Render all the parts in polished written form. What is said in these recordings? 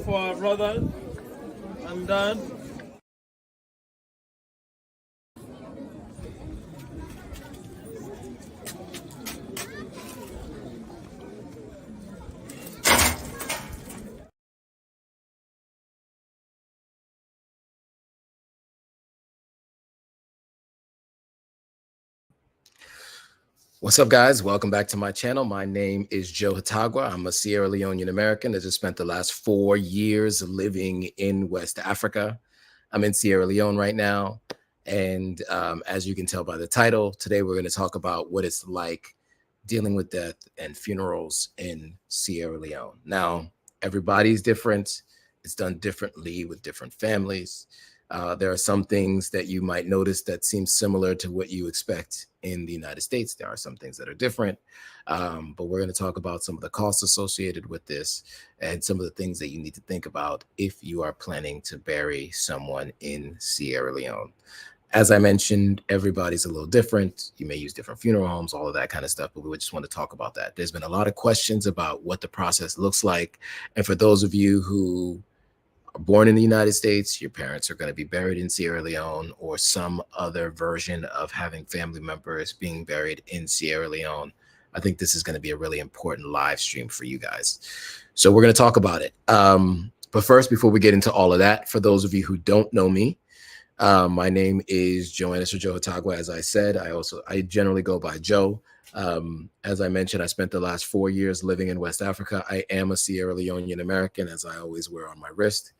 for our brothers. And then What's up, guys? Welcome back to my channel. My name is Joe Hotagua. I'm a Sierra Leonean American that just spent the last 4 years living in West Africa. I'm in Sierra Leone right now. And as you can tell by the title, today we're going to talk about what it's like dealing with death and funerals in Sierra Leone. Now, everybody's different. It's done differently with different families. There are some things that you might notice that seem similar to what you expect in the United States. There are some things that are different, but we're going to talk about some of the costs associated with this and some of the things that you need to think about if you are planning to bury someone in Sierra Leone. As I mentioned, everybody's a little different. You may use different funeral homes, all of that kind of stuff, but we just want to talk about that. There's been a lot of questions about what the process looks like. And for those of you who are born in the United States, your parents are going to be buried in Sierra Leone or some other version of having family members being buried in Sierra Leone. I think this is going to be a really important live stream for you guys. So we're going to talk about it. But first, before we get into all of that, for those of you who don't know me, my name is Joannes or Joe Hotagua. As I said, I generally go by Joe. As I mentioned, I spent the last 4 years living in West Africa. I am a Sierra Leonean American, as I always wear on my wrist.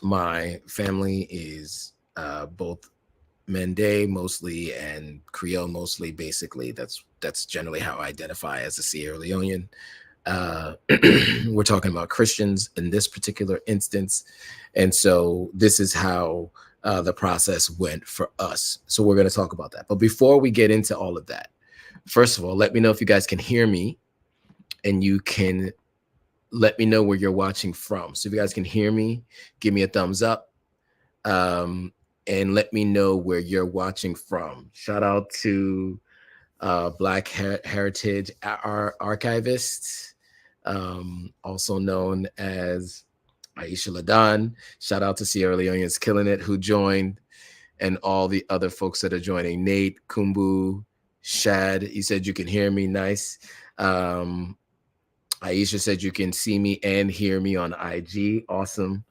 My family is both Mende mostly and Creole mostly. Basically, that's generally how I identify as a Sierra Leonean. We're talking about Christians in this particular instance, and so this is how the process went for us. So we're going to talk about that. But before we get into all of that, first of all, let me know if you guys can hear me, and you can let me know where you're watching from. So if you guys can hear me, give me a thumbs up, and let me know where you're watching from. Shout out to Black Heritage Archivist, also known as Aisha Ladan. Shout out to Sierra Leoneans Killing It who joined, and all the other folks that are joining. Nate, Kumbu, Shad, you said you can hear me. Nice. Aisha said you can see me and hear me on IG. Awesome.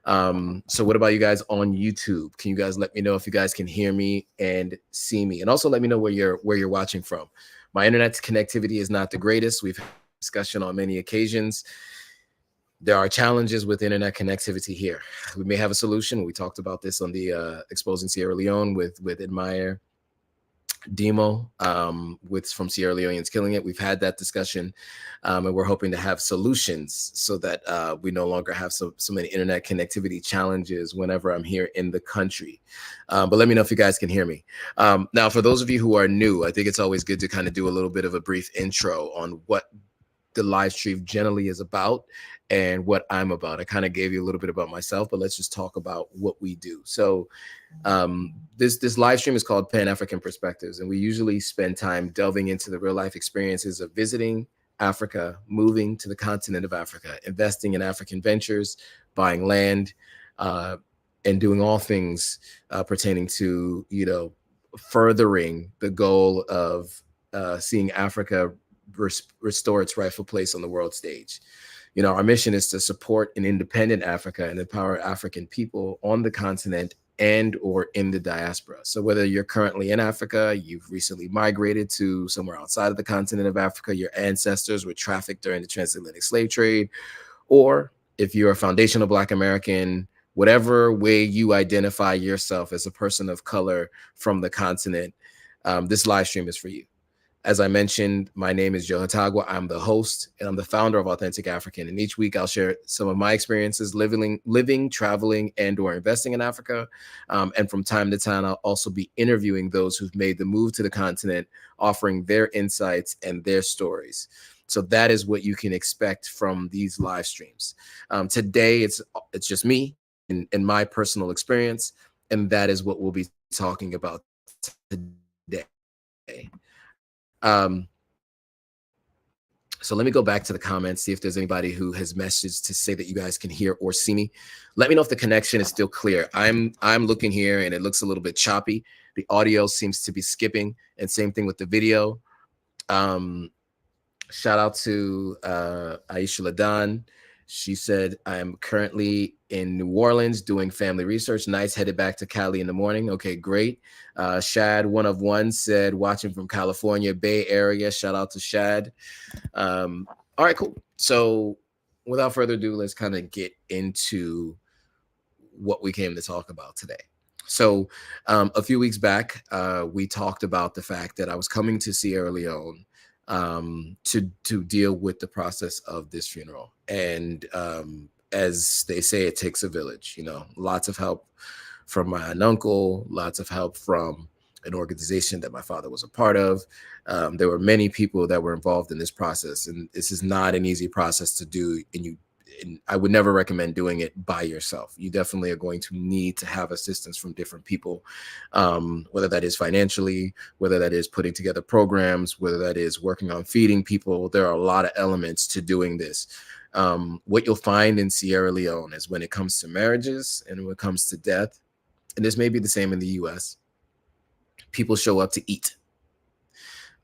So what about you guys on YouTube? Can you guys let me know if you guys can hear me and see me? And also let me know where you're watching from. My internet connectivity is not the greatest. We've had discussion on many occasions. There are challenges with internet connectivity here. We may have a solution. We talked about this on the Exposing Sierra Leone with Admire Demo from Sierra Leoneans Killing It. We've had that discussion, and we're hoping to have solutions so that we no longer have so many internet connectivity challenges whenever I'm here in the country. But let me know if you guys can hear me. Now, for those of you who are new, I think it's always good to kind of do a little bit of a brief intro on what the live stream generally is about and what I'm about. I kind of gave you a little bit about myself, but let's just talk about what we do. So this live stream is called Pan-African Perspectives, and we usually spend time delving into the real life experiences of visiting Africa, moving to the continent of Africa, investing in African ventures, buying land, and doing all things pertaining to, furthering the goal of seeing Africa restore its rightful place on the world stage. Our mission is to support an independent Africa and empower African people on the continent and or in the diaspora. So whether you're currently in Africa, you've recently migrated to somewhere outside of the continent of Africa, your ancestors were trafficked during the transatlantic slave trade, or if you're a foundational Black American, whatever way you identify yourself as a person of color from the continent, this live stream is for you. As I mentioned, my name is Joe Hotagua. I'm the host, and I'm the founder of Authentic African. And each week I'll share some of my experiences living, traveling, and or investing in Africa. And from time to time, I'll also be interviewing those who've made the move to the continent, offering their insights and their stories. So that is what you can expect from these live streams. Today, it's just me and my personal experience, and that is what we'll be talking about today. So let me go back to the comments, see if there's anybody who has messaged to say that you guys can hear or see me. Let me know if the connection is still clear. I'm looking here and it looks a little bit choppy. The audio seems to be skipping, and same thing with the video. Shout out to Aisha Ladan. She said, I'm currently in New Orleans doing family research. Nice, headed back to Cali in the morning. Okay, great. Shad, one of one, said, watching from California, Bay Area. Shout out to Shad. All right, cool. So without further ado, let's kind of get into what we came to talk about today. So a few weeks back, we talked about the fact that I was coming to Sierra Leone to deal with the process of this funeral. And as they say, it takes a village, you know, lots of help from my uncle, lots of help from an organization that my father was a part of. There were many people that were involved in this process, and this is not an easy process to do. And I would never recommend doing it by yourself. You definitely are going to need to have assistance from different people, whether that is financially, whether that is putting together programs, whether that is working on feeding people. There are a lot of elements to doing this. What you'll find in Sierra Leone is when it comes to marriages and when it comes to death, and this may be the same in the US, people show up to eat.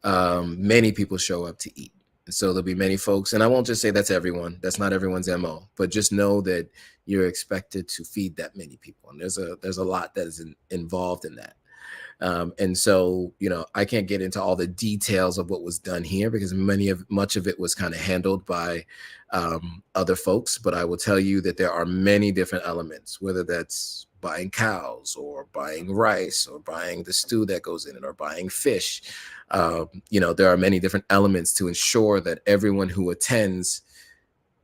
Many people show up to eat. So there'll be many folks, and I won't just say that's everyone. That's not everyone's MO, but just know that you're expected to feed that many people. And there's a lot that is involved in that. And so, you know, I can't get into all the details of what was done here because much of it was kind of handled by other folks. But I will tell you that there are many different elements, whether that's buying cows or buying rice or buying the stew that goes in it or buying fish. You know, there are many different elements to ensure that everyone who attends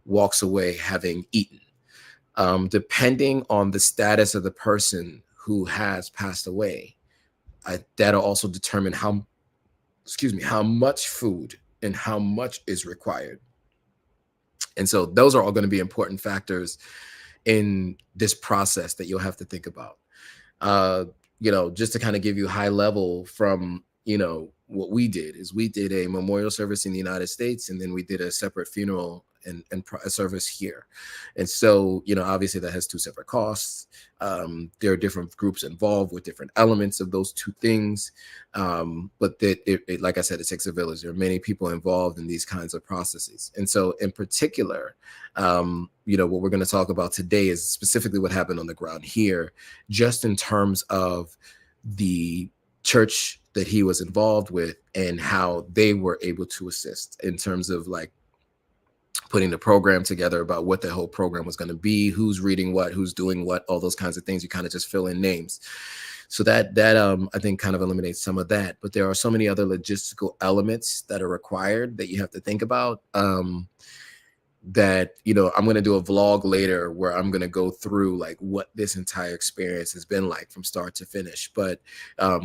walks away having eaten. Depending on the status of the person who has passed away, that'll also determine how much food and how much is required. And so those are all going to be important factors in this process that you'll have to think about. You know, just to kind of give you high level from, you know, what we did is we did a memorial service in the United States, and then we did a separate funeral and a service here. And so, you know, obviously that has two separate costs. There are different groups involved with different elements of those two things. But that like I said, it takes a village. There are many people involved in these kinds of processes. And so in particular, you know, what we're going to talk about today is specifically what happened on the ground here, just in terms of the church that he was involved with and how they were able to assist in terms of like putting the program together about what the whole program was going to be, who's reading what, who's doing what, all those kinds of things. You kind of just fill in names. So that I think kind of eliminates some of that. But there are so many other logistical elements that are required that you have to think about. That, you know, I'm going to do a vlog later where I'm going to go through like what this entire experience has been like from start to finish. But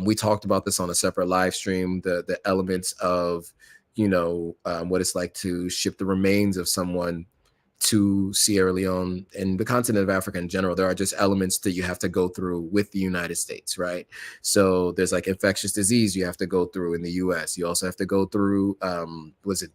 we talked about this on a separate live stream, the elements of, you know, what it's like to ship the remains of someone to Sierra Leone and the continent of Africa in general. There are just elements that you have to go through with the United States, right? So there's like infectious disease you have to go through in the US. You also have to go through,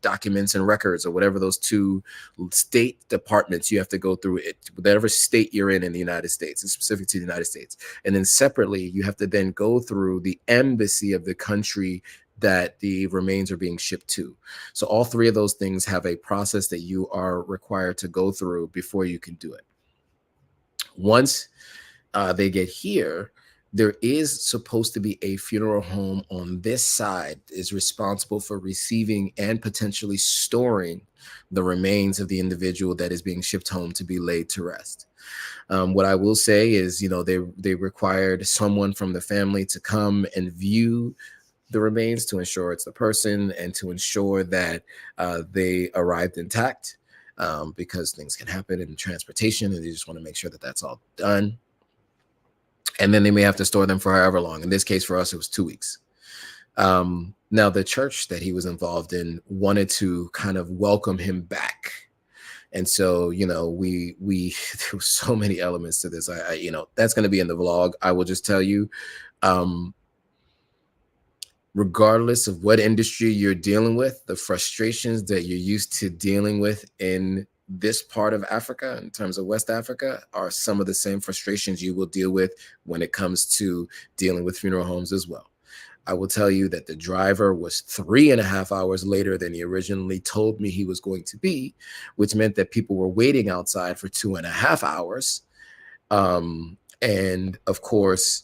documents and records or whatever those two state departments you have to go through it, whatever state you're in the United States. It's specific to the United States. And then separately, you have to then go through the embassy of the country that the remains are being shipped to. So all three of those things have a process that you are required to go through before you can do it. Once they get here, there is supposed to be a funeral home on this side is responsible for receiving and potentially storing the remains of the individual that is being shipped home to be laid to rest. What I will say is, you know, they required someone from the family to come and view the remains to ensure it's the person and to ensure that they arrived intact, because things can happen in transportation and they just want to make sure that that's all done. And then they may have to store them for however long. In this case, for us, it was 2 weeks. Now, the church that he was involved in wanted to kind of welcome him back. And so, you know, we there were so many elements to this. You know, that's going to be in the vlog. I will just tell you, regardless of what industry you're dealing with, the frustrations that you're used to dealing with in this part of Africa, in terms of West Africa, are some of the same frustrations you will deal with when it comes to dealing with funeral homes as well. I will tell you that the driver was 3.5 hours later than he originally told me he was going to be, which meant that people were waiting outside for 2.5 hours. And of course,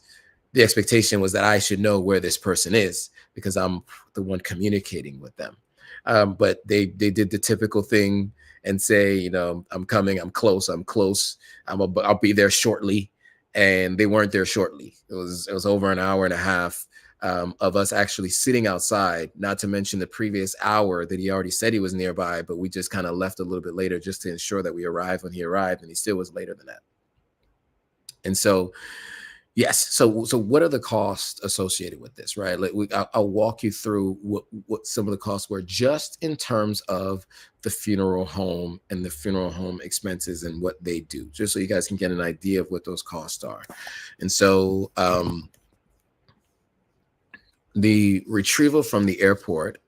the expectation was that I should know where this person is because I'm the one communicating with them. But they did the typical thing and say, you know, I'm coming, I'm close, I'll be there shortly. And they weren't there shortly. It was over an hour and a half of us actually sitting outside, not to mention the previous hour that he already said he was nearby, but we just kind of left a little bit later just to ensure that we arrived when he arrived, and he still was later than that. And so, yes. So what are the costs associated with this, right? Like I'll walk you through what some of the costs were just in terms of the funeral home and the funeral home expenses and what they do, just so you guys can get an idea of what those costs are. And so the retrieval from the airport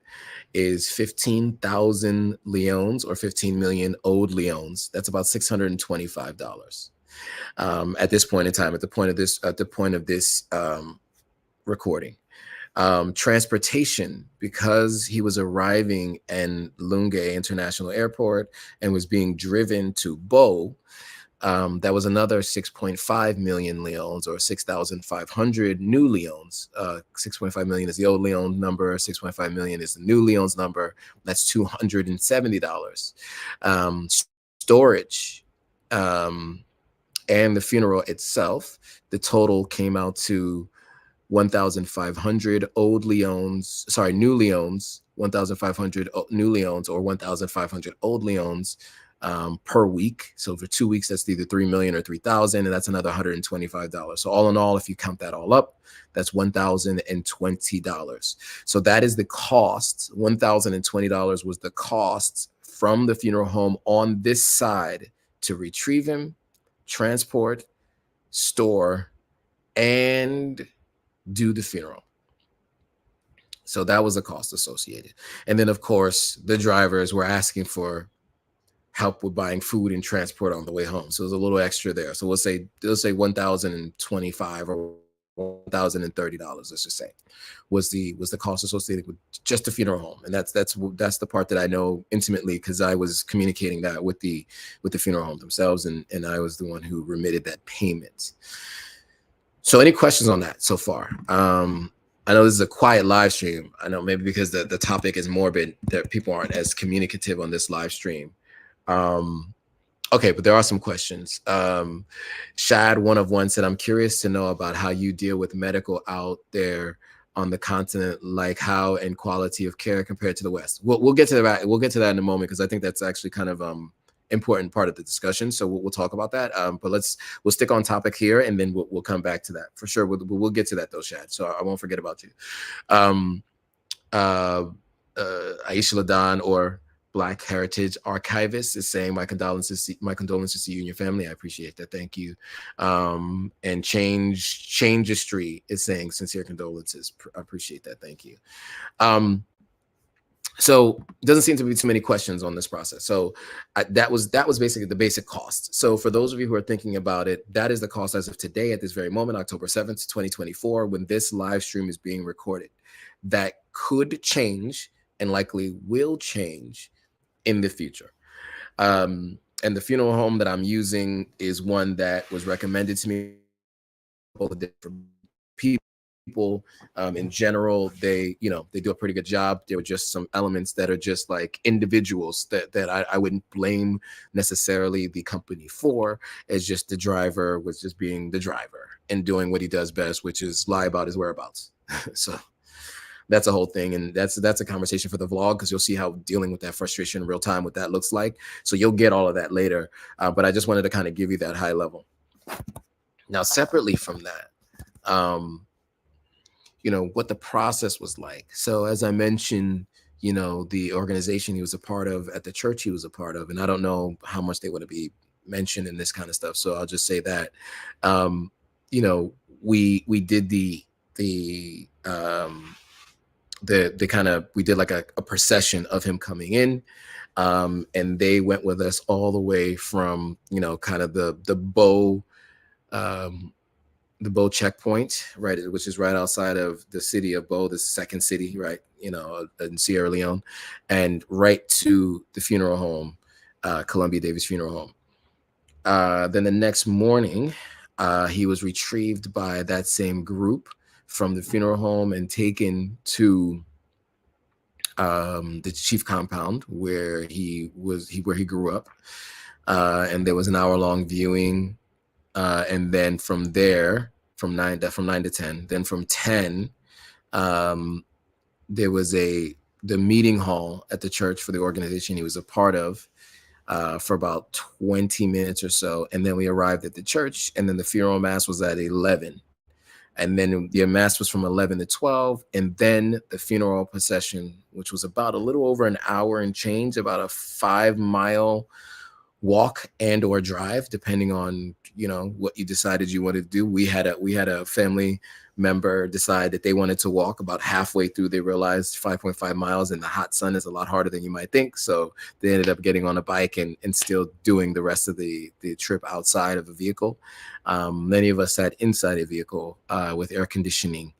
is 15,000 leones, or 15 million old leones. That's about $625. At this point in time, at the point of this recording. Transportation, because he was arriving in Lungi International Airport and was being driven to Bo, that was another 6.5 million leones, or 6,500 new leones. 6.5 million is the old leon number, 6.5 million is the new leons number. That's $270. Storage, and the funeral itself, the total came out to 1,500 new leons, 1,500 new leons, or 1,500 old leons per week. So for 2 weeks, that's either 3 million or 3,000, and that's another $125. So all in all, if you count that all up, that's $1,020. So that is the cost. $1,020 was the cost from the funeral home on this side to retrieve him, transport, store, and do the funeral. So that was the cost associated. And then, of course, the drivers were asking for help with buying food and transport on the way home. So there's a little extra there. So they'll say $1,025 or $1,030, let's just say, was the cost associated with just the funeral home. And that's the part that I know intimately, because I was communicating that with the funeral home themselves, and I was the one who remitted that payment. So any questions on that so far? I know this is a quiet live stream. I know maybe because the topic is morbid that people aren't as communicative on this live stream. Okay, but there are some questions. Shad, one of one, said, I'm curious to know about how you deal with medical out there on the continent, like how and quality of care compared to the West. We'll get to that. We'll get to that in a moment, because I think that's actually kind of important part of the discussion. So we'll talk about that. But we'll stick on topic here, and then we'll come back to that for sure. We'll get to that though, Shad. So I won't forget about you. Aisha Ladan, or Black Heritage Archivist, is saying, my condolences to you and your family. I appreciate that. Thank you. And Changeistry is saying, sincere condolences. I appreciate that. Thank you. So doesn't seem to be too many questions on this process. So that was basically the basic cost. So for those of you who are thinking about it, that is the cost as of today, at this very moment, October 7th, 2024, when this live stream is being recorded. That could change, and likely will change in the future. And the funeral home that I'm using is one that was recommended to me by different people. In general, they do a pretty good job. There were just some elements that are just like individuals that I wouldn't blame necessarily the company for. It's just the driver was just being the driver and doing what he does best, which is lie about his whereabouts. So that's a whole thing, and that's a conversation for the vlog, because you'll see how dealing with that frustration in real time, what that looks like. So you'll get all of that later, but I just wanted to kind of give you that high level. Now, separately from that, what the process was like. So as I mentioned, the organization he was a part of at the church he was a part of, and I don't know how much they want to be mentioned in this kind of stuff, so I'll just say that, we did the we did like a procession of him coming in. And they went with us all the way from, you know, kind of the Bow checkpoint, right, which is right outside of the city of Bow, the second city, right, you know, in Sierra Leone, and right to the funeral home, Columbia Davies Funeral Home. Then the next morning, he was retrieved by that same group from the funeral home and taken to the chief compound where he grew up, and there was an hour-long viewing, and then from there, from 9 to 10, then from 10, there was the meeting hall at the church for the organization he was a part of, for about 20 minutes or so, and then we arrived at the church, and then the funeral mass was at 11. And then the mass was from 11 to 12. And then the funeral procession, which was about a little over an hour and change, about a 5-mile walk and or drive, depending on, you know, what you decided you wanted to do. We had a family member decide that they wanted to walk. About halfway through, they realized 5.5 miles in the hot sun is a lot harder than you might think. So they ended up getting on a bike and still doing the rest of the trip outside of a vehicle. Many of us sat inside a vehicle with air conditioning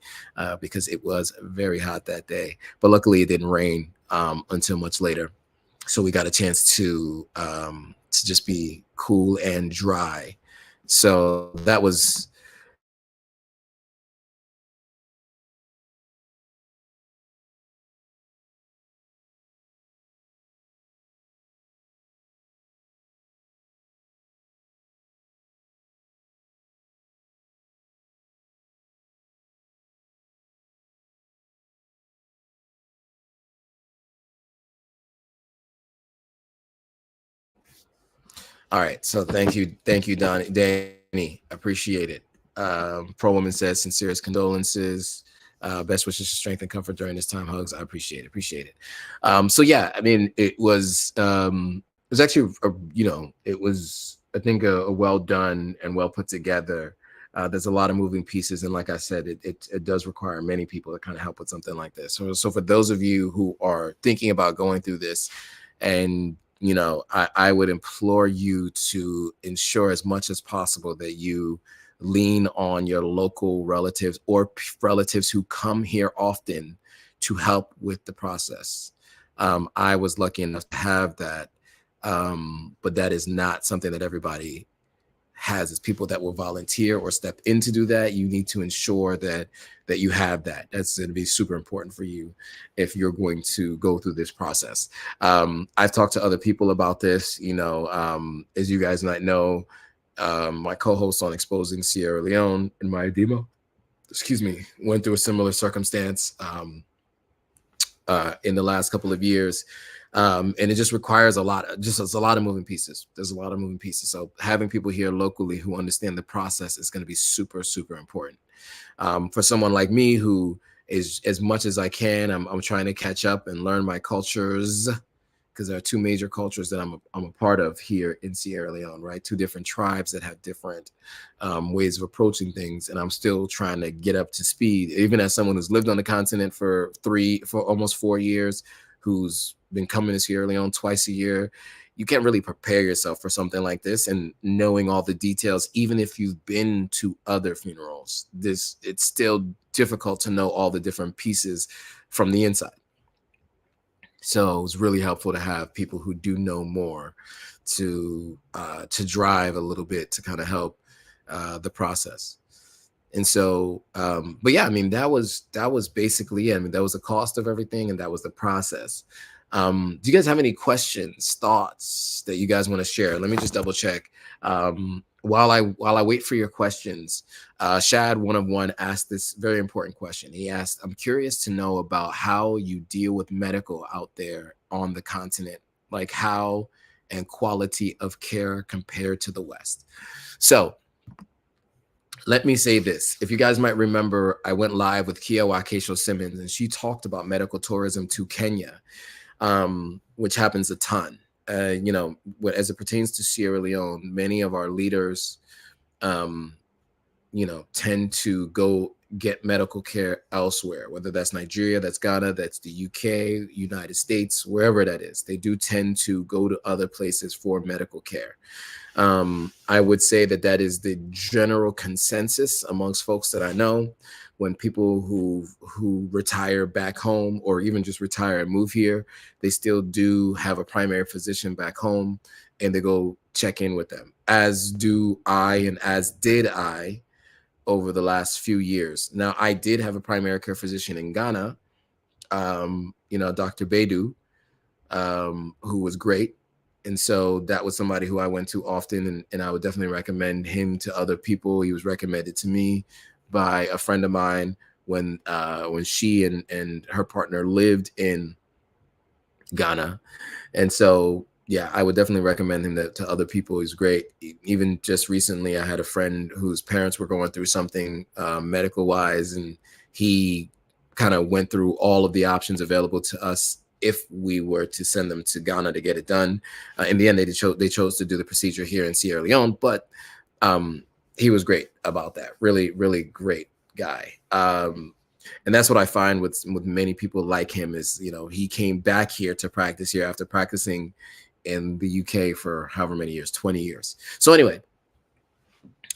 because it was very hot that day. But luckily, it didn't rain until much later, so we got a chance to just be cool and dry. So that was. All right, so thank you, Danny. Appreciate it. Pro Woman says sincerest condolences, best wishes for strength and comfort during this time. Hugs. I appreciate it. So yeah, I mean, it was actually it was, I think, a well done and well put together. There's a lot of moving pieces, and like I said, it does require many people to kind of help with something like this. So for those of you who are thinking about going through this, and you know, I would implore you to ensure as much as possible that you lean on your local relatives or relatives who come here often to help with the process. I was lucky enough to have that, but that is not something that everybody has. Is people that will volunteer or step in to do that. You need to ensure that you have that. That's going to be super important for you if you're going to go through this process. I've talked to other people about this. You know, as you guys might know, my co-host on Exposing Sierra Leone and my demo, went through a similar circumstance in the last couple of years. And it just requires a lot of moving pieces. There's a lot of moving pieces. So having people here locally who understand the process is going to be super, super important. For someone like me who is, as much as I can, I'm trying to catch up and learn my cultures, because there are two major cultures that I'm a part of here in Sierra Leone, right? Two different tribes that have different ways of approaching things. And I'm still trying to get up to speed, even as someone who's lived on the continent for almost 4 years, who's been coming to Sierra Leone twice a year. You can't really prepare yourself for something like this, and knowing all the details, even if you've been to other funerals, it's still difficult to know all the different pieces from the inside. So it's really helpful to have people who do know more to drive a little bit to kind of help the process. And so, but yeah, I mean, that was basically it. I mean, that was the cost of everything, and that was the process. Do you guys have any questions, thoughts that you guys want to share? Let me just double check. While I wait for your questions, Shad 1 asked this very important question. He asked, "I'm curious to know about how you deal with medical out there on the continent, like how and quality of care compared to the West." So let me say this. If you guys might remember, I went live with Kia Wakesho Simmons, and she talked about medical tourism to Kenya, which happens a ton. You know, as it pertains to Sierra Leone, many of our leaders, you know, tend to go get medical care elsewhere, whether that's Nigeria, that's Ghana, that's the UK, United States, wherever that is. They do tend to go to other places for medical care. I would say that that is the general consensus amongst folks that I know. When people who retire back home, or even just retire and move here, they still do have a primary physician back home, and they go check in with them, as do I, and as did I over the last few years. Now, I did have a primary care physician in Ghana, Dr. Bedu, who was great. And so that was somebody who I went to often, and I would definitely recommend him to other people. He was recommended to me by a friend of mine when she and her partner lived in Ghana. And so, yeah, I would definitely recommend him to other people. He's great. Even just recently, I had a friend whose parents were going through something medical wise, and he kind of went through all of the options available to us if we were to send them to Ghana to get it done. In the end, they chose to do the procedure here in Sierra Leone, but he was great about that. Really, really great guy. And that's what I find with many people like him is, he came back here to practice here after practicing in the UK for however many years, 20 years. So anyway,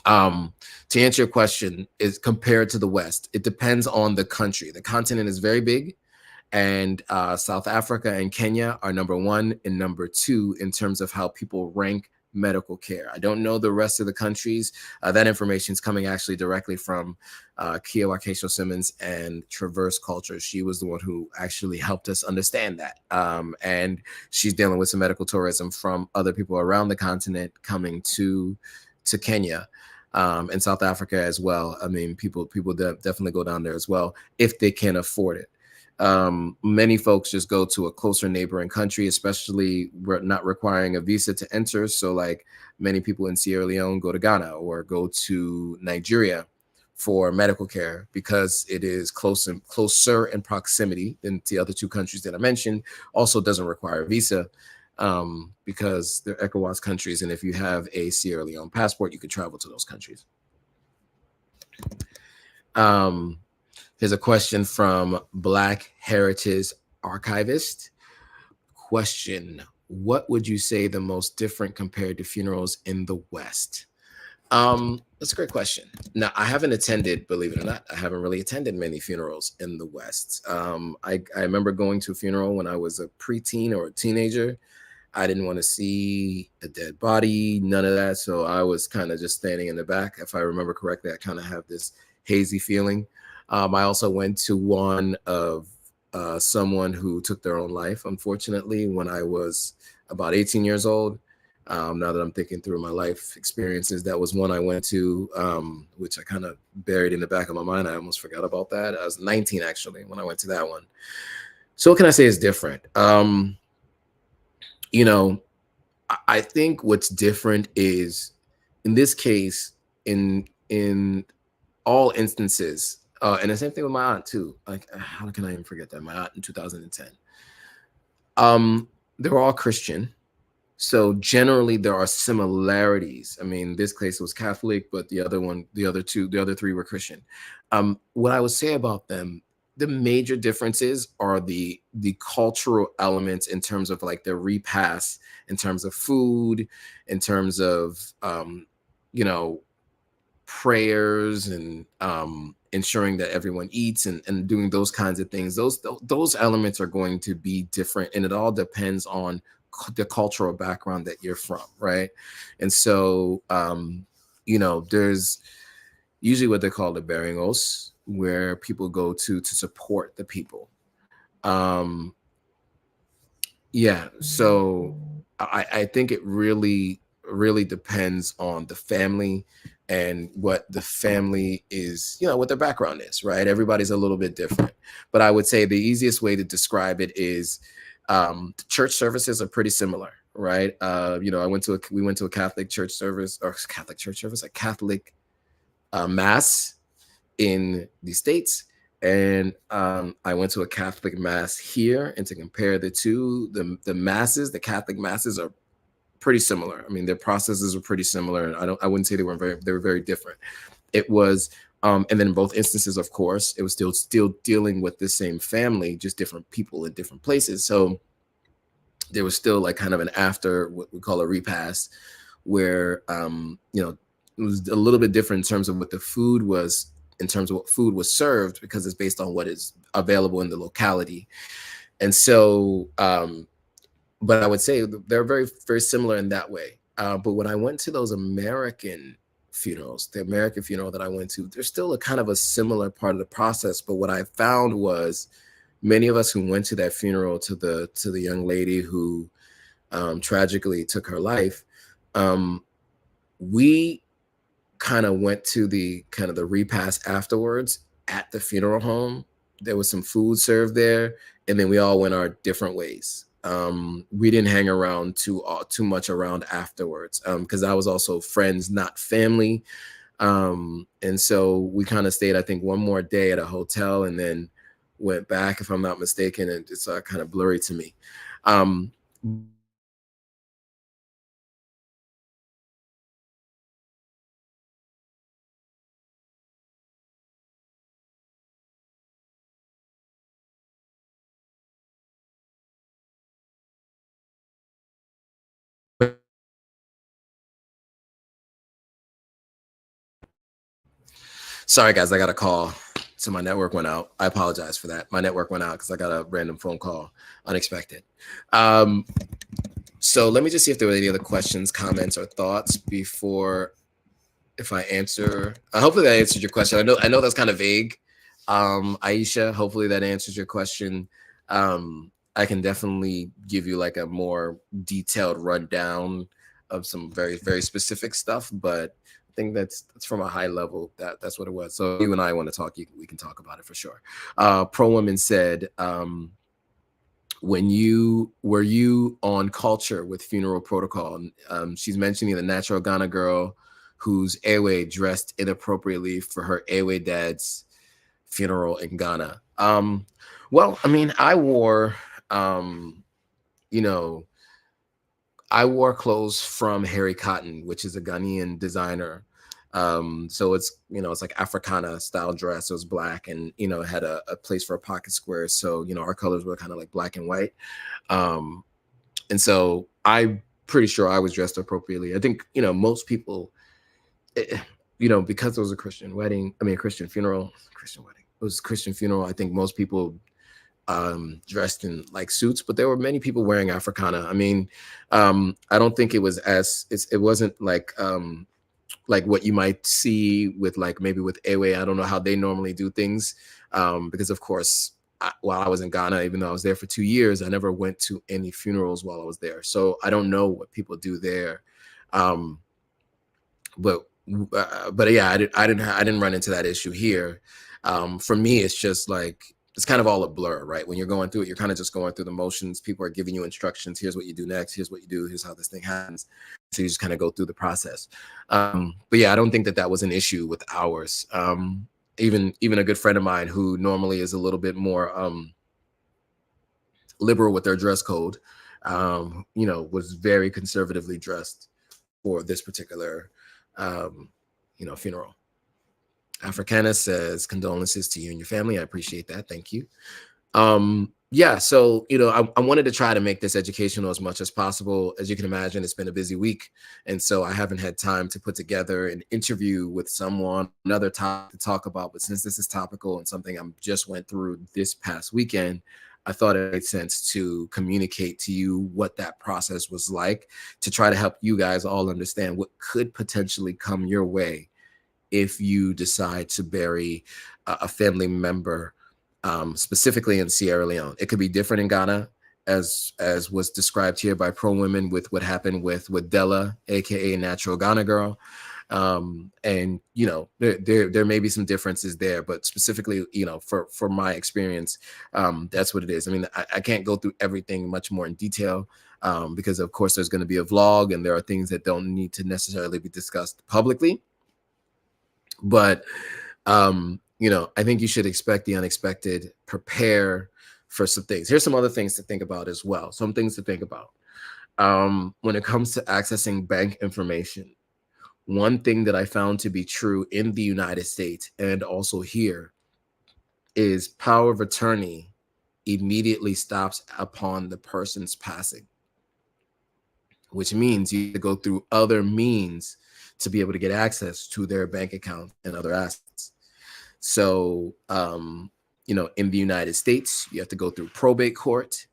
to answer your question, is compared to the West, it depends on the country. The continent is very big, and South Africa and Kenya are number 1 and number 2 in terms of how people rank medical care. I don't know the rest of the countries. That information is coming actually directly from Kia Wakesho-Simmons and Traverse Culture. She was the one who actually helped us understand that. And she's dealing with some medical tourism from other people around the continent coming to Kenya. And South Africa as well. I mean, people definitely go down there as well if they can afford it. Many folks just go to a closer neighboring country, especially not requiring a visa to enter. So like many people in Sierra Leone go to Ghana or go to Nigeria for medical care because it is closer in proximity than the other 2 countries that I mentioned. Also doesn't require a visa because they're ECOWAS countries. And if you have a Sierra Leone passport, you can travel to those countries. Here's a question from Black Heritage Archivist. Question: what would you say the most different compared to funerals in the West? That's a great question. Now, I haven't attended, believe it or not, I haven't really attended many funerals in the West. I remember going to a funeral when I was a preteen or a teenager. I didn't want to see a dead body, none of that. So I was kind of just standing in the back. If I remember correctly, I kind of have this hazy feeling. I also went to one of someone who took their own life, unfortunately, when I was about 18 years old. Now that I'm thinking through my life experiences, that was one I went to, which I kind of buried in the back of my mind. I almost forgot about that. I was 19, actually, when I went to that one. So what can I say is different? I think what's different is, in this case, in all instances, and the same thing with my aunt too. Like, how can I even forget that? My aunt in 2010. They were all Christian. So generally there are similarities. I mean, this case was Catholic, but the other 3 were Christian. What I would say about them, the major differences are the cultural elements in terms of like the repast, in terms of food, in terms of, prayers and ensuring that everyone eats and doing those kinds of things. Those elements are going to be different, and it all depends on the cultural background that you're from, right? And so, there's usually what they call the beringos, where people go to support the people. So I think it really depends on the family and what the family is, what their background is, right? Everybody's a little bit different. But I would say the easiest way to describe it is church services are pretty similar, right? We went to a Catholic church service, a Catholic mass in the States. And I went to a Catholic mass here, and to compare the two, the Catholic masses are pretty similar. I mean, their processes are pretty similar, and I wouldn't say they were very different. It was And then in both instances, of course, it was still dealing with the same family, just different people in different places. So there was still like kind of an after, what we call a repast, where it was a little bit different in terms of what the food was, in terms of what food was served, because it's based on what is available in the locality. And so but I would say they're very, very similar in that way. But when I went to those American funerals, the American funeral that I went to, there's still a kind of a similar part of the process. But what I found was many of us who went to that funeral, to the young lady who tragically took her life, we kind of went to the repast afterwards at the funeral home. There was some food served there, and then we all went our different ways. We didn't hang around too much around afterwards, because I was also friends, not family. And so we kind of stayed, I think, one more day at a hotel, and then went back, if I'm not mistaken, and it's kind of blurry to me. Sorry, guys, I got a call. So my network went out. I apologize for that. My network went out because I got a random phone call, unexpected. So let me just see if there were any other questions, comments, or thoughts before, if I answer. Hopefully that answered your question. I know that's kind of vague. Aisha, hopefully that answers your question. I can definitely give you like a more detailed rundown of some very, very specific stuff, but I think that's from a high level. That's what it was. So you and I want to talk, we can talk about it for sure. Pro Woman said, were you on Culture with Funeral Protocol? She's mentioning the natural Ghana girl whose Ewe dressed inappropriately for her Ewe dad's funeral in Ghana. Well, I mean, I wore clothes from Harry Cotton, which is a Ghanaian designer. So it's like Africana style dress. It was black, and it had a place for a pocket square. So our colors were kind of like black and white. And so I'm pretty sure I was dressed appropriately. I think most people, because it was a Christian wedding, a Christian funeral, Christian wedding. It was a Christian funeral. I think most people dressed in like suits, but there were many people wearing Africana. I mean, I don't think it was it wasn't like what you might see with like maybe with Ewe. I don't know how they normally do things, because of course, while I was in Ghana, even though I was there for 2 years, I never went to any funerals while I was there. So I don't know what people do there. But yeah, I didn't run into that issue here. For me, it's just like, it's kind of all a blur, right? When you're going through it, you're kind of just going through the motions. People are giving you instructions. Here's what you do next. Here's what you do. Here's how this thing happens. So you just kind of go through the process. But yeah, I don't think that was an issue with ours. Even a good friend of mine who normally is a little bit more liberal with their dress code, was very conservatively dressed for this particular, funeral. Africana says, condolences to you and your family. I appreciate that. Thank you. Yeah, so, I wanted to try to make this educational as much as possible. As you can imagine, it's been a busy week. And so I haven't had time to put together an interview with someone, another topic to talk about. But since this is topical and something I just went through this past weekend, I thought it made sense to communicate to you what that process was like, to try to help you guys all understand what could potentially come your way if you decide to bury a family member, specifically in Sierra Leone. It could be different in Ghana, as was described here by Pro Women with what happened with Della, aka Natural Ghana Girl. And there may be some differences there, but specifically, for my experience, that's what it is. I mean, I can't go through everything much more in detail, because of course there's going to be a vlog, and there are things that don't need to necessarily be discussed publicly. But I think you should expect the unexpected, prepare for some things. Here's some other things to think about as well. Some things to think about when it comes to accessing bank information. one thing that I found to be true in the United States and also here is power of attorney immediately stops upon the person's passing, which means you have to go through other means to be able to get access to their bank account and other assets. So, in the United States, you have to go through probate court.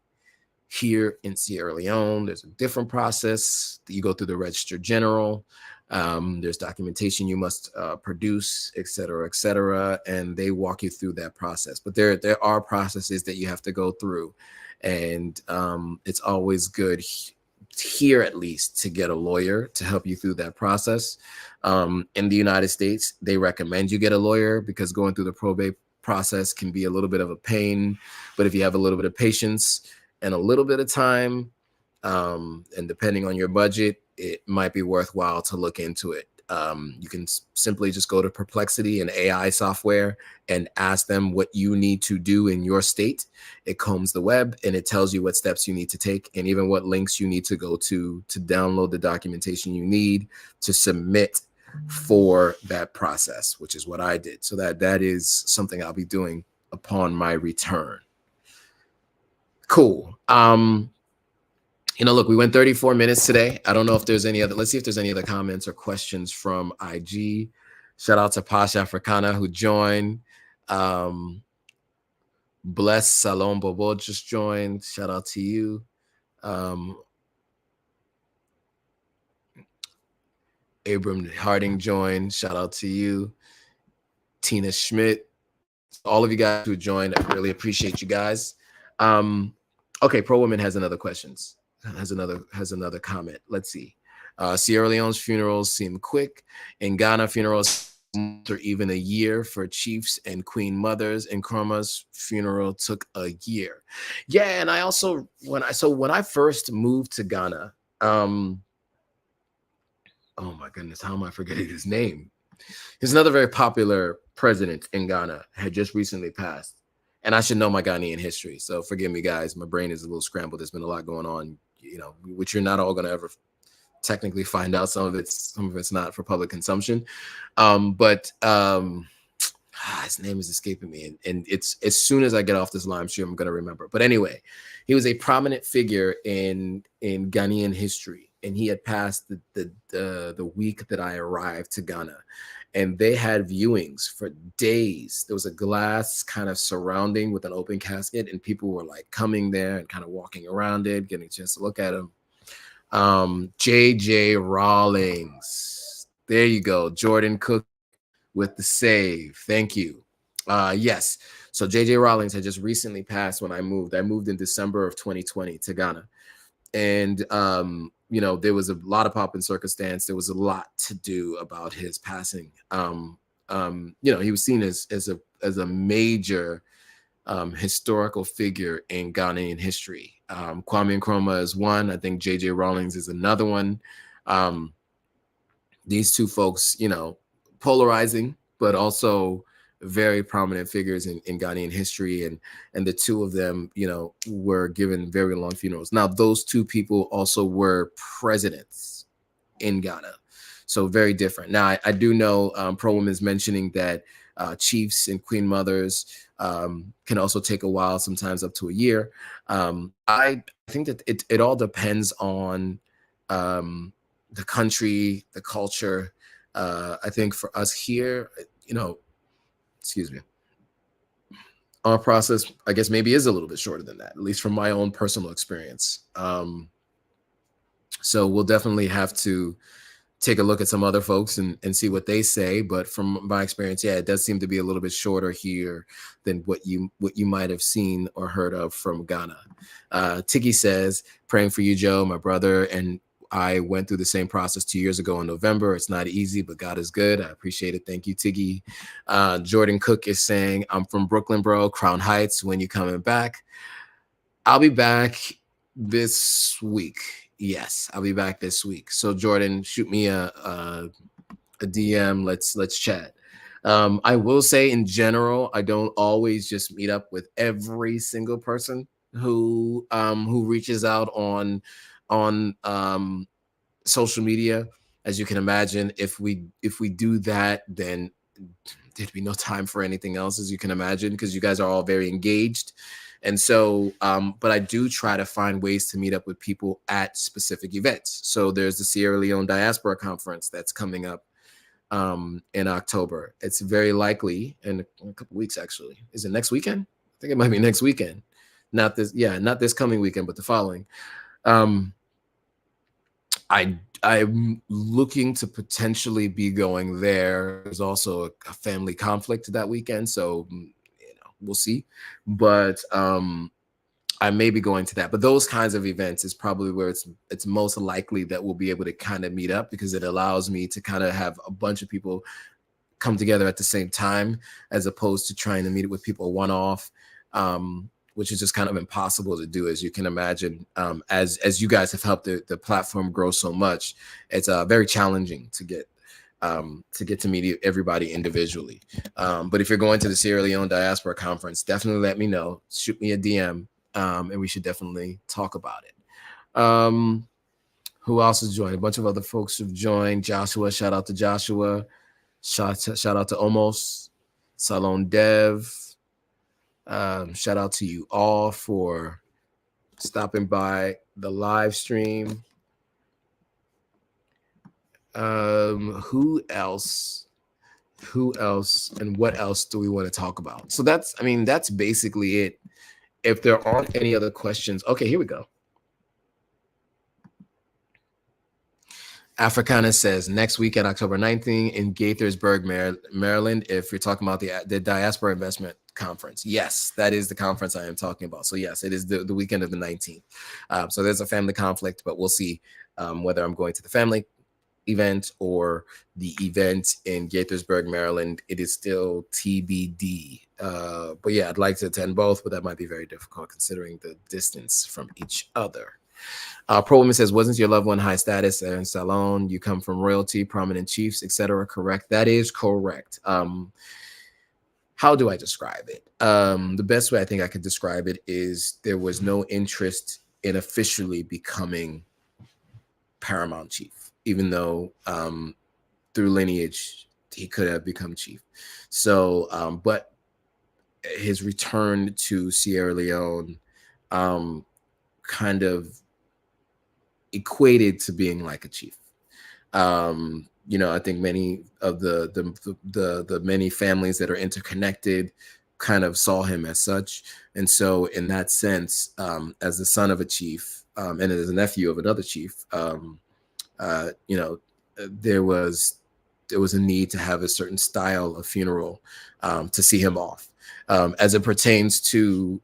Here in Sierra Leone, there's a different process. You go through the Register General. There's documentation you must produce, et cetera, and they walk you through that process. But there are processes that you have to go through, and it's always good here, at least, to get a lawyer to help you through that process. In the United States, they recommend you get a lawyer because going through the probate process can be a little bit of a pain. But if you have a little bit of patience and a little bit of time, and depending on your budget, it might be worthwhile to look into it. You can simply just go to Perplexity and AI software and ask them what you need to do in your state. It combs the web and it tells you what steps you need to take and even what links you need to go to download the documentation you need to submit for that process, which is what I did. So that is something I'll be doing upon my return. Cool. Look, we went 34 minutes today. I don't know if there's any other, let's see if there's any other comments or questions from IG. Shout out to Posh Africana who joined. Bless Salon Bobo just joined. Shout out to you. Abram Harding joined. Shout out to you. Tina Schmidt. All of you guys who joined, I really appreciate you guys. Okay, Pro Woman has another questions. Has another comment. Let's see. Sierra Leone's funerals seem quick. In Ghana, funerals or even a year for chiefs and queen mothers. And Nkrumah's funeral took a year. Yeah, and I also when I first moved to Ghana, oh my goodness, how am I forgetting his name? He's another very popular president in Ghana, had just recently passed. And I should know my Ghanaian history. So forgive me, guys. My brain is a little scrambled. There's been a lot going on, which you're not all going to ever technically find out. Some of it's not for public consumption. But his name is escaping me. And it's as soon as I get off this line, I'm sure I'm going to remember. But anyway, he was a prominent figure in Ghanaian history. And he had passed the week that I arrived to Ghana. And they had viewings for days. There was a glass kind of surrounding with an open casket, and people were like coming there and kind of walking around it, getting a chance to look at him. JJ Rawlings. There you go. Jordan Cook with the save. Thank you. Yes. So JJ Rawlings had just recently passed when I moved. I moved in December of 2020 to Ghana. And there was a lot of pomp and circumstance. There was a lot to do about his passing. He was seen as a major historical figure in Ghanaian history. Kwame Nkrumah is one. I think JJ Rawlings is another one. These two folks, polarizing, but also very prominent figures in Ghanaian history, and the two of them, were given very long funerals. Now, those two people also were presidents in Ghana, so very different. Now, I do know Pro Woman's mentioning that chiefs and queen mothers can also take a while, sometimes up to a year. I think that it all depends on the country, the culture. I think for us here, excuse me, our process, I guess, maybe is a little bit shorter than that, at least from my own personal experience. So we'll definitely have to take a look at some other folks and see what they say. But from my experience, yeah, it does seem to be a little bit shorter here than what you might have seen or heard of from Ghana. Tiggy says, praying for you, Joe, my brother, and I went through the same process 2 years ago in November. It's not easy, but God is good. I appreciate it. Thank you, Tiggy. Jordan Cook is saying, I'm from Brooklyn, bro. Crown Heights. When you coming back? I'll be back this week. Yes, I'll be back this week. So Jordan, shoot me a DM. Let's chat. I will say in general, I don't always just meet up with every single person who reaches out on social media. as you can imagine, if we do that, then there'd be no time for anything else, as you can imagine, because you guys are all very engaged. And so, but I do try to find ways to meet up with people at specific events. So there's the Sierra Leone Diaspora Conference that's coming up in October. It's very likely in a couple weeks, actually. Is it next weekend? I think it might be next weekend. Not this coming weekend, but the following. I'm looking to potentially be going there. There's also a family conflict that weekend, so we'll see. But I may be going to that. But those kinds of events is probably where it's most likely that we'll be able to kind of meet up, because it allows me to kind of have a bunch of people come together at the same time, as opposed to trying to meet with people one-off. Which is just kind of impossible to do, as you can imagine. As you guys have helped the platform grow so much, it's very challenging to get to meet everybody individually. But if you're going to the Sierra Leone Diaspora Conference, definitely let me know. Shoot me a DM, and we should definitely talk about it. Who else has joined? A bunch of other folks have joined. Joshua, shout out to Joshua. Shout out to Omos, Salon Dev. Shout out to you all for stopping by the live stream. Who else? And what else do we want to talk about? So that's basically it. If there aren't any other questions, okay, here we go. Africana says next weekend, October 19th in Gaithersburg, Maryland. If you're talking about the Diaspora Investment Conference, yes, that is the conference I am talking about. So yes, it is the weekend of the 19th. So there's a family conflict, but we'll see whether I'm going to the family event or the event in Gaithersburg, Maryland. It is still TBD. But yeah, I'd like to attend both, but that might be very difficult considering the distance from each other. Pro Woman says, wasn't your loved one high status and salon? You come from royalty, prominent chiefs, etc. Correct? That is correct. How do I describe it? The best way I think I could describe it is there was no interest in officially becoming paramount chief, even though through lineage he could have become chief. So, but his return to Sierra Leone kind of equated to being like a chief. I think many of the many families that are interconnected kind of saw him as such. And so in that sense, as the son of a chief and as a nephew of another chief, there was a need to have a certain style of funeral to see him off. As it pertains to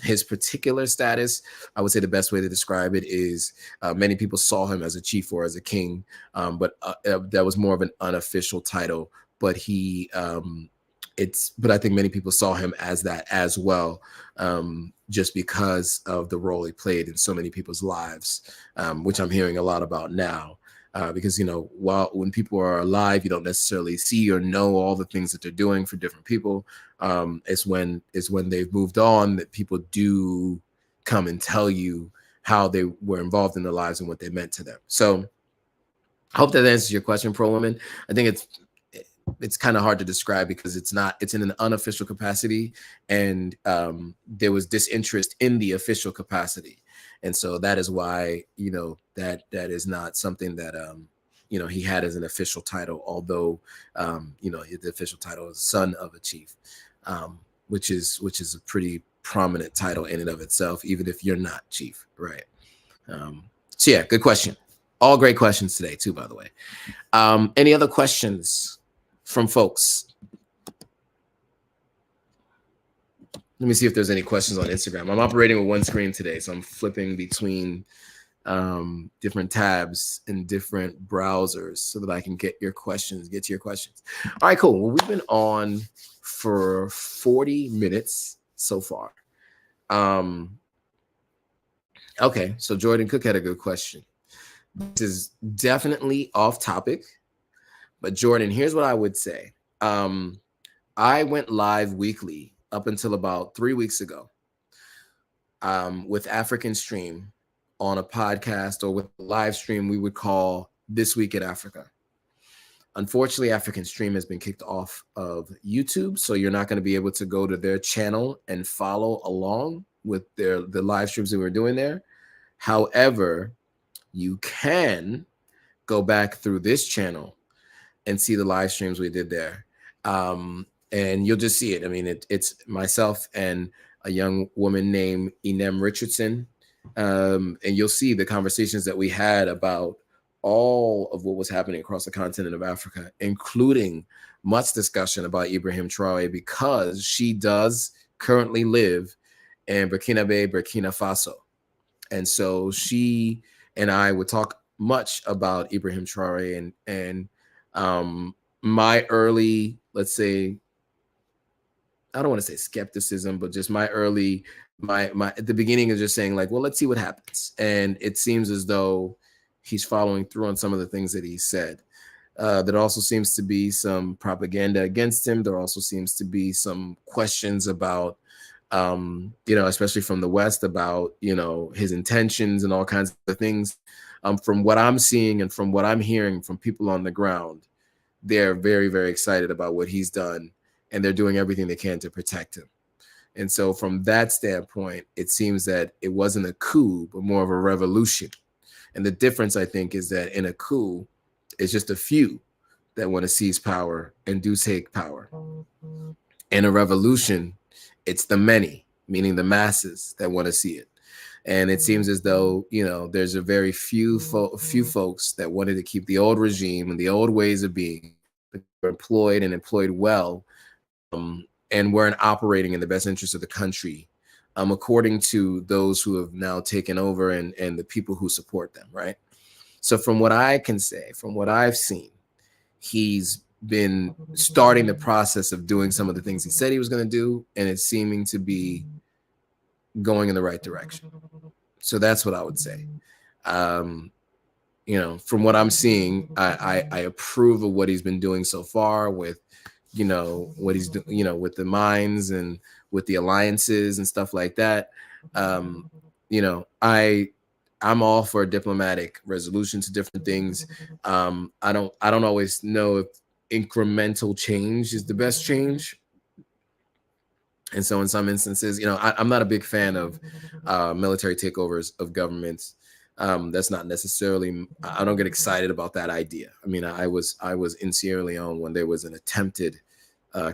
his particular status, I would say the best way to describe it is many people saw him as a chief or as a king, but that was more of an unofficial title. But but I think many people saw him as that as well, just because of the role he played in so many people's lives, which I'm hearing a lot about now. Because when people are alive, you don't necessarily see or know all the things that they're doing for different people. It's when they've moved on that people do come and tell you how they were involved in their lives and what they meant to them. So I hope that answers your question, Pro Woman. I think it's kind of hard to describe because it's in an unofficial capacity, and there was disinterest in the official capacity. And so that is why, that is not something that, he had as an official title, although, the official title is son of a chief, which is a pretty prominent title in and of itself, even if you're not chief, right? So yeah, good question. All great questions today too, by the way. Any other questions from folks? Let me see if there's any questions on Instagram. I'm operating with one screen today, so I'm flipping between different tabs and different browsers so that I can get to your questions. All right, cool. Well, we've been on for 40 minutes so far. Okay, so Jordan Cook had a good question. This is definitely off topic, but Jordan, here's what I would say. I went live weekly up until about 3 weeks ago with African Stream on a podcast, or with a live stream we would call This Week in Africa. Unfortunately, African Stream has been kicked off of YouTube, so you're not going to be able to go to their channel and follow along with the live streams that we're doing there. However, you can go back through this channel and see the live streams we did there. And you'll just see it. I mean, it's myself and a young woman named Inem Richardson. And you'll see the conversations that we had about all of what was happening across the continent of Africa, including much discussion about Ibrahim Traore, because she does currently live in Burkina Faso. And so she and I would talk much about Ibrahim Traore and my early, let's say, I don't want to say skepticism, but just my early, my at the beginning of just saying like, well, let's see what happens. And it seems as though he's following through on some of the things that he said. There also seems to be some propaganda against him. There also seems to be some questions about, especially from the West, about, his intentions and all kinds of things. From what I'm seeing and from what I'm hearing from people on the ground, they're very, very excited about what he's done, and they're doing everything they can to protect him. And so from that standpoint, it seems that it wasn't a coup, but more of a revolution. And the difference, I think, is that in a coup, it's just a few that want to seize power and do take power. In a revolution, it's the many, meaning the masses, that want to see it. And it seems as though, there's a very few folks that wanted to keep the old regime and the old ways of being, but were employed and employed well, and weren't operating in the best interest of the country, according to those who have now taken over and the people who support them, right? So from what I can say, from what I've seen, he's been starting the process of doing some of the things he said he was going to do, and it's seeming to be going in the right direction. So that's what I would say. From what I'm seeing, I approve of what he's been doing so far with, what he's doing, with the mines and with the alliances and stuff like that. I'm all for a diplomatic resolution to different things. I don't always know if incremental change is the best change. And so in some instances, I'm not a big fan of military takeovers of governments. That's not necessarily, I don't get excited about that idea. I mean, I was in Sierra Leone when there was an attempted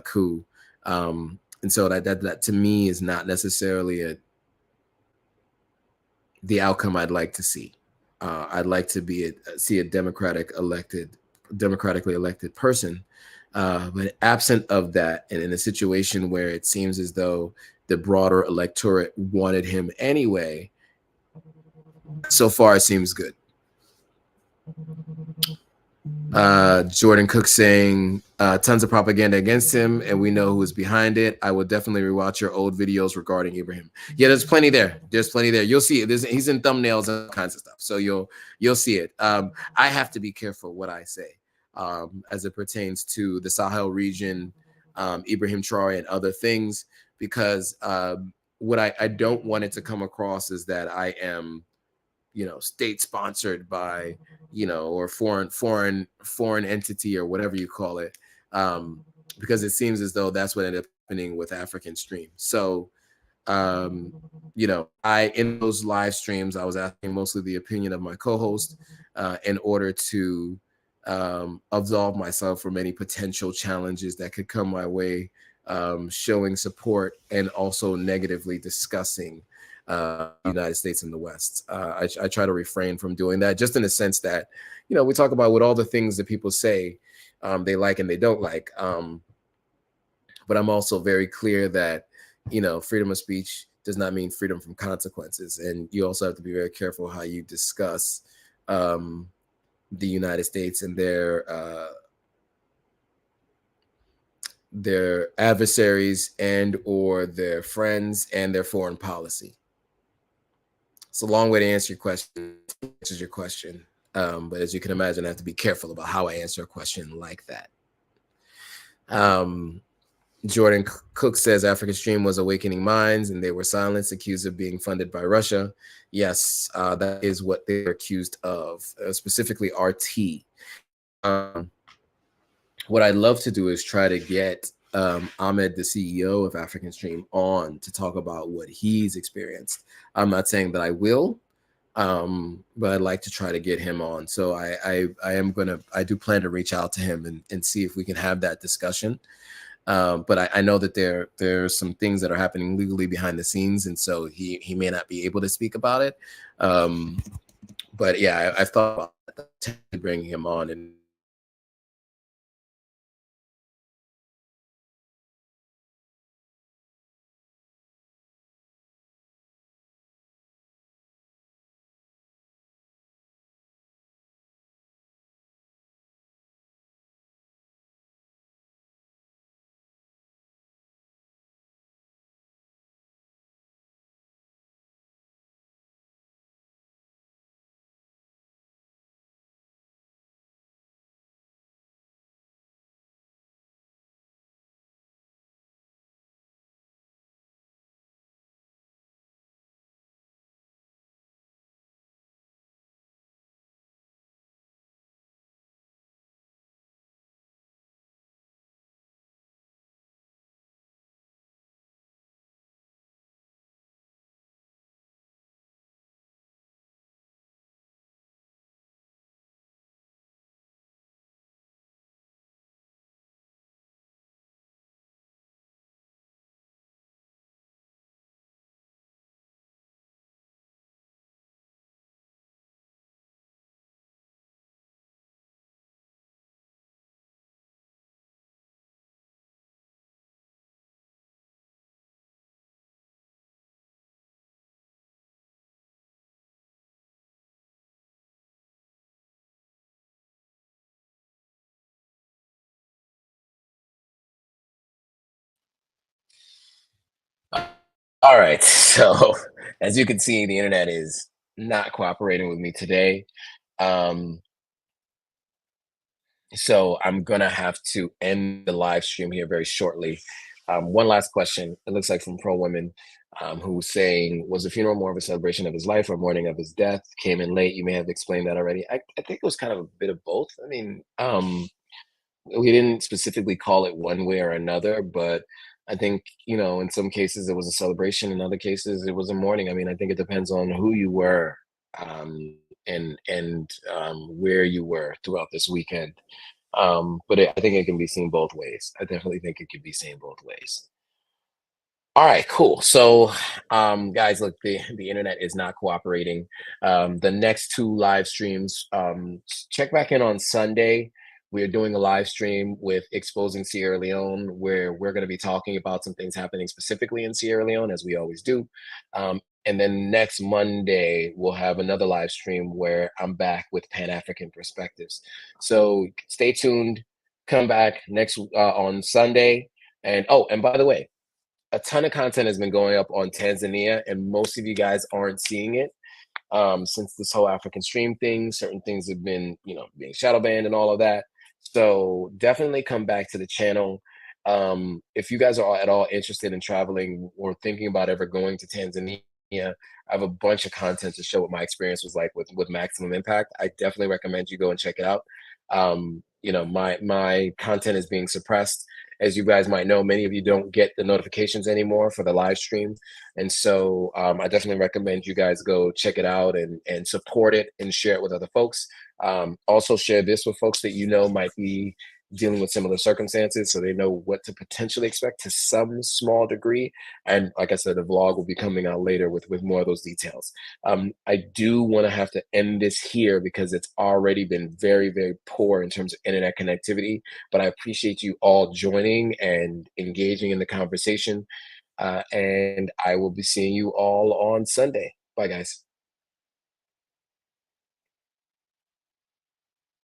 coup. And so that to me is not necessarily the outcome I'd like to see. I'd like to see a democratically elected person. But absent of that, and in a situation where it seems as though the broader electorate wanted him anyway, so far it seems good. Jordan Cook saying tons of propaganda against him, and we know who is behind it. I will definitely rewatch your old videos regarding Ibrahim. Yeah, there's plenty there. You'll see it. He's in thumbnails and all kinds of stuff, so you'll see it. I have to be careful what I say as it pertains to the Sahel region, Ibrahim Traore, and other things, because what I don't want it to come across is that I am, state sponsored by, or foreign entity or whatever you call it, because it seems as though that's what ended up happening with African Stream. So, in those live streams, I was asking mostly the opinion of my co-host in order to absolve myself from any potential challenges that could come my way, showing support and also negatively discussing the United States and the West. I try to refrain from doing that, just in the sense that, we talk about what all the things that people say they like and they don't like. But I'm also very clear that, freedom of speech does not mean freedom from consequences. And you also have to be very careful how you discuss the United States and their adversaries and or their friends and their foreign policy. It's a long way to answer your question. Answers your question, but as you can imagine, I have to be careful about how I answer a question like that. Jordan Cook says African Stream was awakening minds and they were silenced, accused of being funded by Russia. Yes, that is what they were accused of, specifically RT. What I'd love to do is try to get Ahmed, the CEO of African Stream, on to talk about what he's experienced. I'm not saying that I will, but I'd like to try to get him on. So I do plan to reach out to him and see if we can have that discussion. But I know that there's some things that are happening legally behind the scenes, and so he may not be able to speak about it. But yeah, I've thought about bringing him on. And all right, so as you can see, the internet is not cooperating with me today. Um, So I'm gonna have to end the live stream here very shortly. One last question. It looks like from Pro Women, who's saying, "Was the funeral more of a celebration of his life or mourning of his death? Came in late. You may have explained that already." I think it was kind of a bit of both. I mean, we didn't specifically call it one way or another, but I think, in some cases it was a celebration, in other cases it was a mourning. I mean, I think it depends on who you were, and where you were throughout this weekend. I think it can be seen both ways. I definitely think it could be seen both ways. All right, cool. So, guys, look, the internet is not cooperating. The next two live streams, check back in on Sunday. We are doing a live stream with Exposing Sierra Leone, where we're going to be talking about some things happening specifically in Sierra Leone, as we always do. And then next Monday, we'll have another live stream where I'm back with Pan African perspectives. So stay tuned. Come back next on Sunday. And oh, and by the way, a ton of content has been going up on Tanzania, and most of you guys aren't seeing it. Since this whole African stream thing, certain things have been, being shadow banned and all of that. So definitely come back to the channel. If you guys are at all interested in traveling or thinking about ever going to Tanzania, I have a bunch of content to show what my experience was like with Maximum Impact. I definitely recommend you go and check it out. My content is being suppressed. As you guys might know, many of you don't get the notifications anymore for the live stream. And so I definitely recommend you guys go check it out and support it and share it with other folks. Also share this with folks that might be dealing with similar circumstances, so they know what to potentially expect to some small degree. And like I said, the vlog will be coming out later with more of those details. I do want to have to end this here because it's already been very, very poor in terms of internet connectivity, but I appreciate you all joining and engaging in the conversation. And I will be seeing you all on Sunday. Bye, guys.